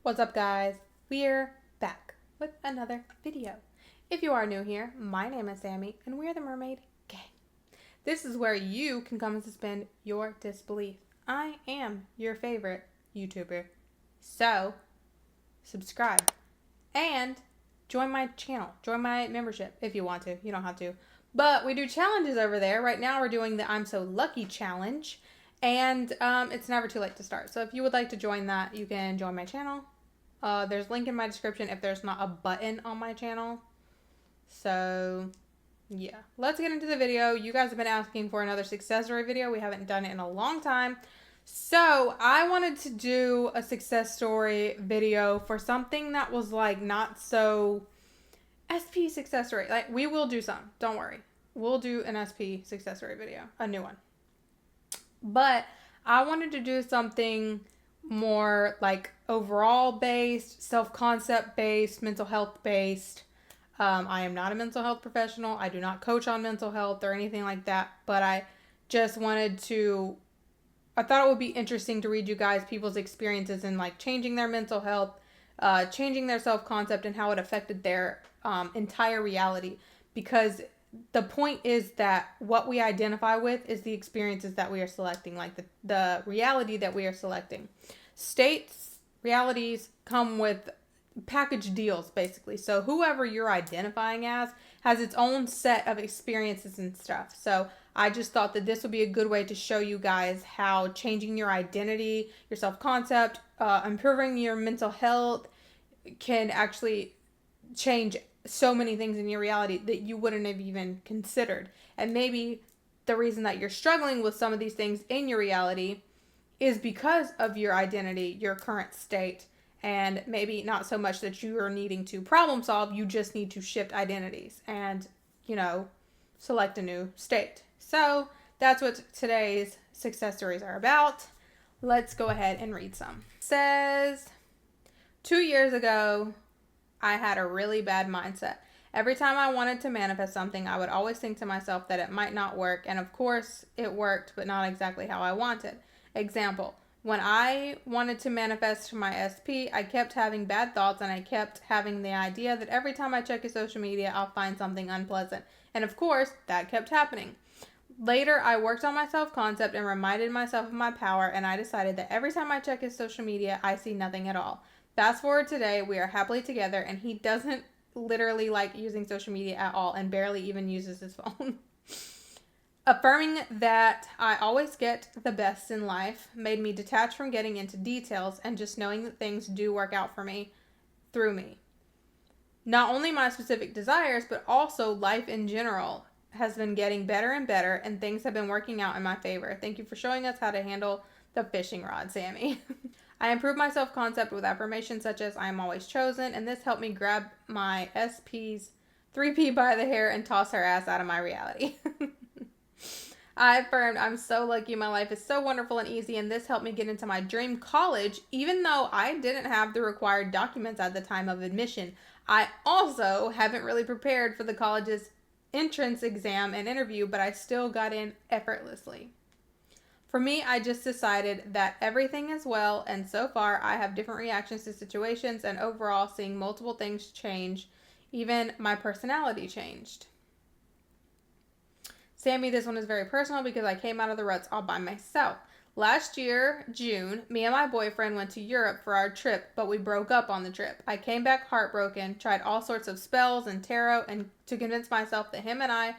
What's up, guys? We're back with another video. If you are new here, my name is Sammy and we're the Mermaid Gang. This is where you can come and suspend your disbelief. I am your favorite YouTuber. So, subscribe and join my channel. Join my membership if you want to. You don't have to. But we do challenges over there. Right now we're doing the I'm So Lucky challenge. And it's never too late to start. So if you would like to join that, you can join my channel. There's a link in my description if there's not a button on my channel. So, yeah. Let's get into the video. You guys have been asking for another success story video. We haven't done it in a long time. So, I wanted to do a success story video for something that was like not so SP success story. Like, we will do some. Don't worry. We'll do an SP success story video. A new one. But I wanted to do something more like overall based, self-concept based, mental health based. I am not a mental health professional. I do not coach on mental health or anything like that. But I just wanted to, I thought it would be interesting to read you guys people's experiences in like changing their mental health, changing their self-concept and how it affected their entire reality. Because the point is that what we identify with is the experiences that we are selecting, like the reality that we are selecting. States, realities come with package deals, basically. So whoever you're identifying as has its own set of experiences and stuff. So I just thought that this would be a good way to show you guys how changing your identity, your self-concept, improving your mental health can actually change so many things in your reality that you wouldn't have even considered. And maybe the reason that you're struggling with some of these things in your reality is because of your identity, your current state, and maybe not so much that you are needing to problem solve, you just need to shift identities and, select a new state. So that's what today's success stories are about. Let's go ahead and read some. It says, 2 years ago, I had a really bad mindset. Every time I wanted to manifest something, I would always think to myself that it might not work. And of course, it worked, but not exactly how I wanted. Example, when I wanted to manifest my SP, I kept having bad thoughts and I kept having the idea that every time I check his social media, I'll find something unpleasant. And of course, that kept happening. Later, I worked on my self-concept and reminded myself of my power, and I decided that every time I check his social media, I see nothing at all. Fast forward today, we are happily together, and he doesn't literally like using social media at all and barely even uses his phone. Affirming that I always get the best in life made me detach from getting into details and just knowing that things do work out for me, through me. Not only my specific desires, but also life in general has been getting better and better, and things have been working out in my favor. Thank you for showing us how to handle the fishing rod, Sammy. I improved my self-concept with affirmations such as I am always chosen, and this helped me grab my SP's 3P by the hair and toss her ass out of my reality. I affirmed I'm so lucky, my life is so wonderful and easy, and this helped me get into my dream college, even though I didn't have the required documents at the time of admission. I also haven't really prepared for the college's entrance exam and interview, but I still got in effortlessly. For me, I just decided that everything is well, and so far I have different reactions to situations, and overall seeing multiple things change. Even my personality changed. Sammy, this one is very personal because I came out of the ruts all by myself. Last year, June, me and my boyfriend went to Europe for our trip, but we broke up on the trip. I came back heartbroken, tried all sorts of spells and tarot, and to convince myself that him and I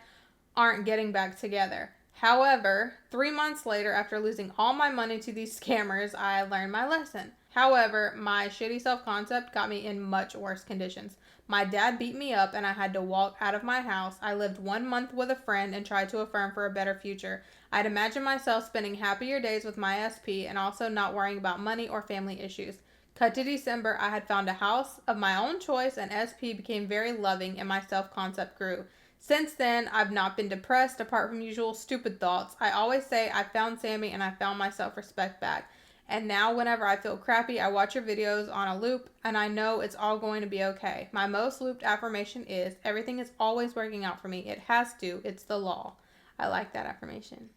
aren't getting back together. However, 3 months later, after losing all my money to these scammers, I learned my lesson. However, my shitty self-concept got me in much worse conditions. My dad beat me up and I had to walk out of my house. I lived 1 month with a friend and tried to affirm for a better future. I'd imagine myself spending happier days with my SP and also not worrying about money or family issues. Cut to December, I had found a house of my own choice and SP became very loving and my self-concept grew. Since then, I've not been depressed apart from usual stupid thoughts. I always say I found Sammy and I found my self-respect back. And now whenever I feel crappy, I watch your videos on a loop and I know it's all going to be okay. My most looped affirmation is, everything is always working out for me. It has to. It's the law. I like that affirmation.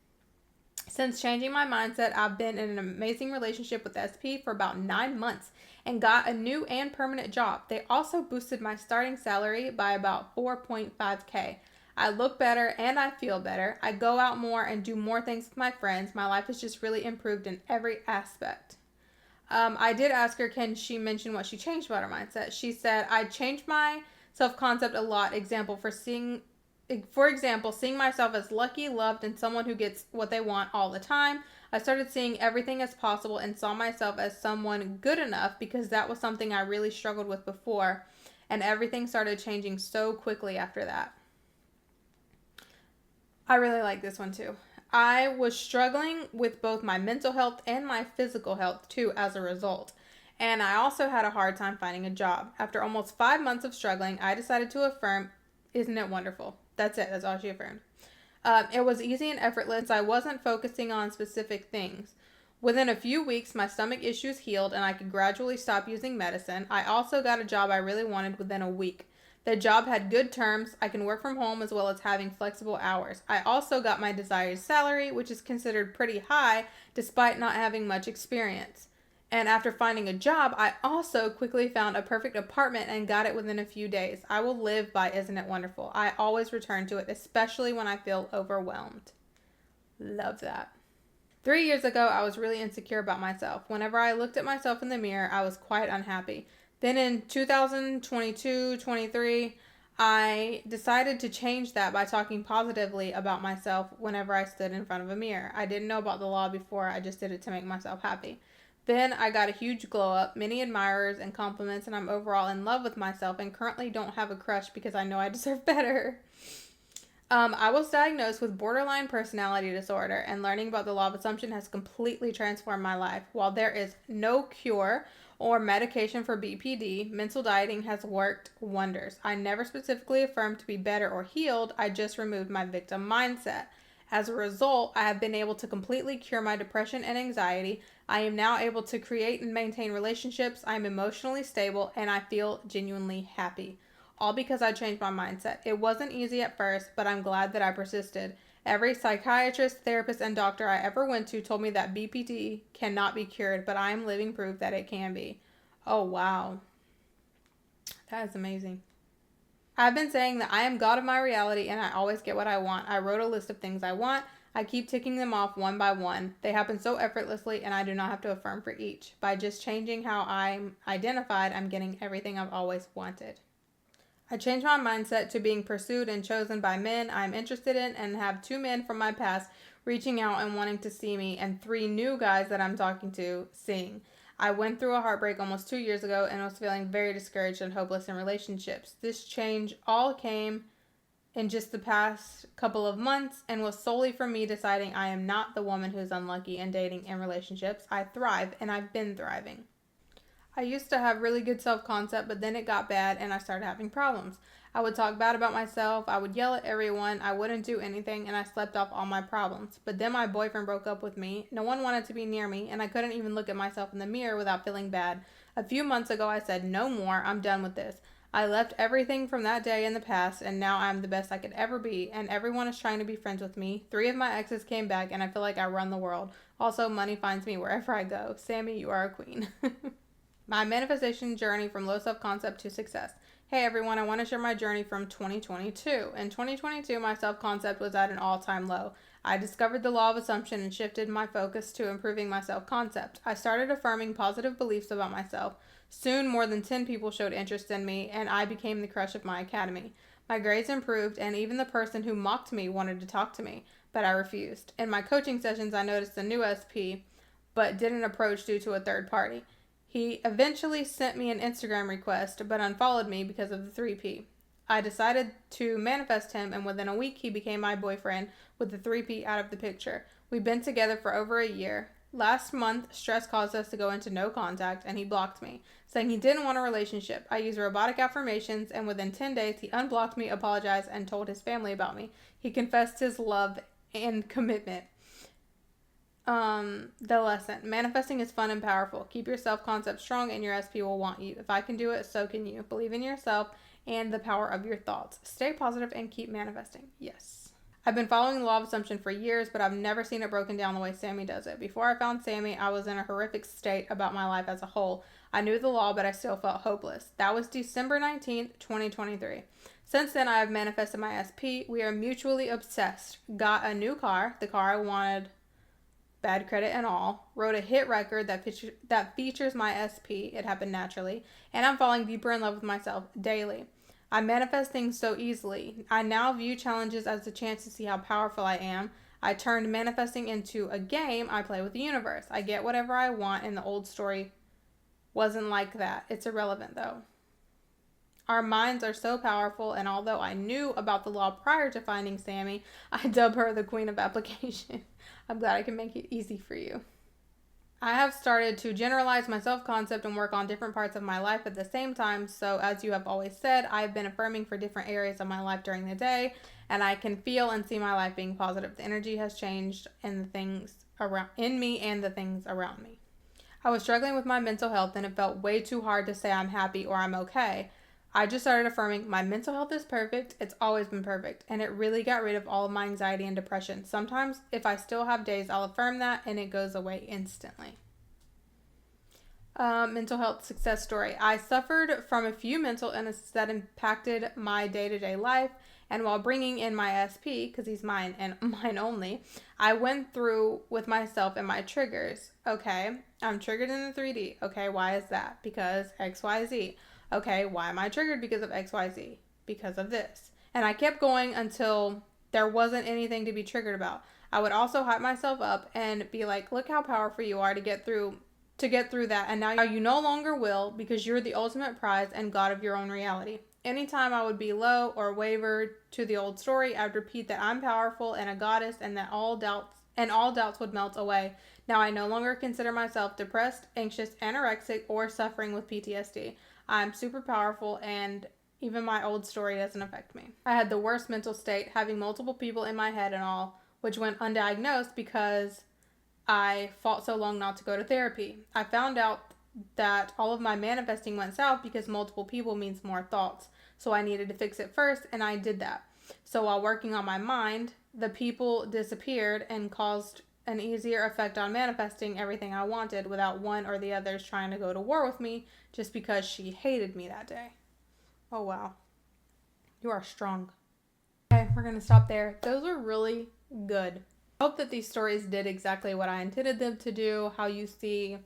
Since changing my mindset, I've been in an amazing relationship with SP for about 9 months, and got a new and permanent job. They also boosted my starting salary by about 4.5K. I look better and I feel better. I go out more and do more things with my friends. My life has just really improved in every aspect. I did ask her, can she mention what she changed about her mindset? She said, I changed my self-concept a lot. For example, seeing myself as lucky, loved, and someone who gets what they want all the time. I started seeing everything as possible and saw myself as someone good enough because that was something I really struggled with before, and everything started changing so quickly after that. I really like this one too. I was struggling with both my mental health and my physical health too as a result. And I also had a hard time finding a job. After almost 5 months of struggling, I decided to affirm, isn't it wonderful? That's it. That's all she affirmed. It was easy and effortless. I wasn't focusing on specific things. Within a few weeks, my stomach issues healed and I could gradually stop using medicine. I also got a job I really wanted within a week. The job had good terms. I can work from home as well as having flexible hours. I also got my desired salary, which is considered pretty high despite not having much experience. And after finding a job, I also quickly found a perfect apartment and got it within a few days. I will live by Isn't It Wonderful. I always return to it, especially when I feel overwhelmed. Love that. 3 years ago, I was really insecure about myself. Whenever I looked at myself in the mirror, I was quite unhappy. Then in 2022-23, I decided to change that by talking positively about myself whenever I stood in front of a mirror. I didn't know about the law before. I just did it to make myself happy. Then I got a huge glow up, many admirers and compliments, and I'm overall in love with myself and currently don't have a crush because I know I deserve better. I was diagnosed with borderline personality disorder, and learning about the law of assumption has completely transformed my life. While there is no cure or medication for BPD, mental dieting has worked wonders. I never specifically affirmed to be better or healed. I just removed my victim mindset. As a result, I have been able to completely cure my depression and anxiety. I am now able to create and maintain relationships. I am emotionally stable and I feel genuinely happy. All because I changed my mindset. It wasn't easy at first, but I'm glad that I persisted. Every psychiatrist, therapist, and doctor I ever went to told me that BPD cannot be cured, but I am living proof that it can be. Oh, wow. That is amazing. I've been saying that I am God of my reality and I always get what I want. I wrote a list of things I want. I keep ticking them off one by one. They happen so effortlessly and I do not have to affirm for each. By just changing how I'm identified, I'm getting everything I've always wanted. I changed my mindset to being pursued and chosen by men I'm interested in and have 2 men from my past reaching out and wanting to see me and 3 new guys that I'm talking to seeing. I went through a heartbreak almost 2 years ago and was feeling very discouraged and hopeless in relationships. This change all came in just the past couple of months and was solely from me deciding I am not the woman who's unlucky in dating and relationships. I thrive and I've been thriving. I used to have really good self-concept, but then it got bad and I started having problems. I would talk bad about myself, I would yell at everyone, I wouldn't do anything, and I slept off all my problems. But then my boyfriend broke up with me, no one wanted to be near me, and I couldn't even look at myself in the mirror without feeling bad. A few months ago I said, no more, I'm done with this. I left everything from that day in the past, and now I'm the best I could ever be, and everyone is trying to be friends with me. 3 of my exes came back, and I feel like I run the world. Also, money finds me wherever I go. Sammy, you are a queen. My manifestation journey from low self-concept to success. Hey everyone, I want to share my journey from 2022. In 2022, my self-concept was at an all-time low. I discovered the law of assumption and shifted my focus to improving my self-concept. I started affirming positive beliefs about myself. Soon, more than 10 people showed interest in me, and I became the crush of my academy. My grades improved, and even the person who mocked me wanted to talk to me, but I refused. In my coaching sessions, I noticed a new SP, but didn't approach due to a third party. He eventually sent me an Instagram request, but unfollowed me because of the 3P. I decided to manifest him, and within a week, he became my boyfriend with the 3P out of the picture. We've been together for over a year. Last month, stress caused us to go into no contact, and he blocked me, saying he didn't want a relationship. I used robotic affirmations, and within 10 days, he unblocked me, apologized, and told his family about me. He confessed his love and commitment. The lesson. Manifesting is fun and powerful. Keep your self-concept strong and your SP will want you. If I can do it, so can you. Believe in yourself and the power of your thoughts. Stay positive and keep manifesting. Yes. I've been following the law of assumption for years, but I've never seen it broken down the way Sammy does it. Before I found Sammy, I was in a horrific state about my life as a whole. I knew the law, but I still felt hopeless. That was December 19th, 2023. Since then, I have manifested my SP. We are mutually obsessed. Got a new car, the car I wanted, bad credit and all. Wrote a hit record that features my SP. It happened naturally. And I'm falling deeper in love with myself daily. I manifest things so easily. I now view challenges as a chance to see how powerful I am. I turned manifesting into a game I play with the universe. I get whatever I want, and the old story wasn't like that. It's irrelevant, though. Our minds are so powerful, and although I knew about the law prior to finding Sammy, I dub her the queen of application. I'm glad I can make it easy for you. I have started to generalize my self-concept and work on different parts of my life at the same time. So as you have always said, I've been affirming for different areas of my life during the day, and I can feel and see my life being positive. The energy has changed in the things in me and the things around me. I was struggling with my mental health, and it felt way too hard to say I'm happy or I'm okay. I just started affirming my mental health is perfect. It's always been perfect. And it really got rid of all of my anxiety and depression. Sometimes if I still have days, I'll affirm that and it goes away instantly. Mental health success story. I suffered from a few mental illnesses that impacted my day-to-day life. And while bringing in my SP, because he's mine and mine only, I went through with myself and my triggers. Okay, I'm triggered in the 3D. Okay, why is that? Because XYZ. Okay, why am I triggered because of XYZ? Because of this. And I kept going until there wasn't anything to be triggered about. I would also hype myself up and be like, look how powerful you are to get through that. And now you no longer will, because you're the ultimate prize and God of your own reality. Anytime I would be low or wavered to the old story, I'd repeat that I'm powerful and a goddess, and that all doubts would melt away. Now I no longer consider myself depressed, anxious, anorexic, or suffering with PTSD. I'm super powerful, and even my old story doesn't affect me. I had the worst mental state, having multiple people in my head and all, which went undiagnosed because I fought so long not to go to therapy. I found out that all of my manifesting went south because multiple people means more thoughts. So I needed to fix it first, and I did that. So while working on my mind, the people disappeared and caused an easier effect on manifesting everything I wanted without one or the others trying to go to war with me just because she hated me that day. Oh, wow. You are strong. Okay, we're going to stop there. Those were really good. I hope that these stories did exactly what I intended them to do. How you see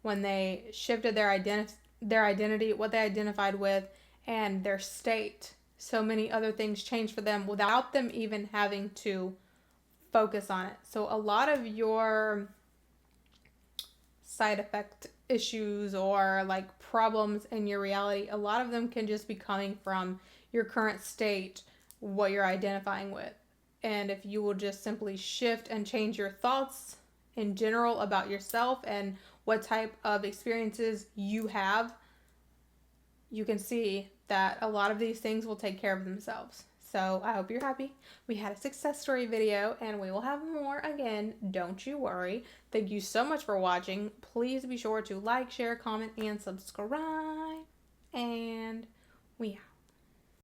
when they shifted their identity, what they identified with, and their state. So many other things changed for them without them even having to focus on it. So a lot of your side effect issues or like problems in your reality, a lot of them can just be coming from your current state, what you're identifying with. And if you will just simply shift and change your thoughts in general about yourself and what type of experiences you have, you can see that a lot of these things will take care of themselves. So I hope you're happy. We had a success story video, and we will have more again. Don't you worry. Thank you so much for watching. Please be sure to like, share, comment, and subscribe. And we out.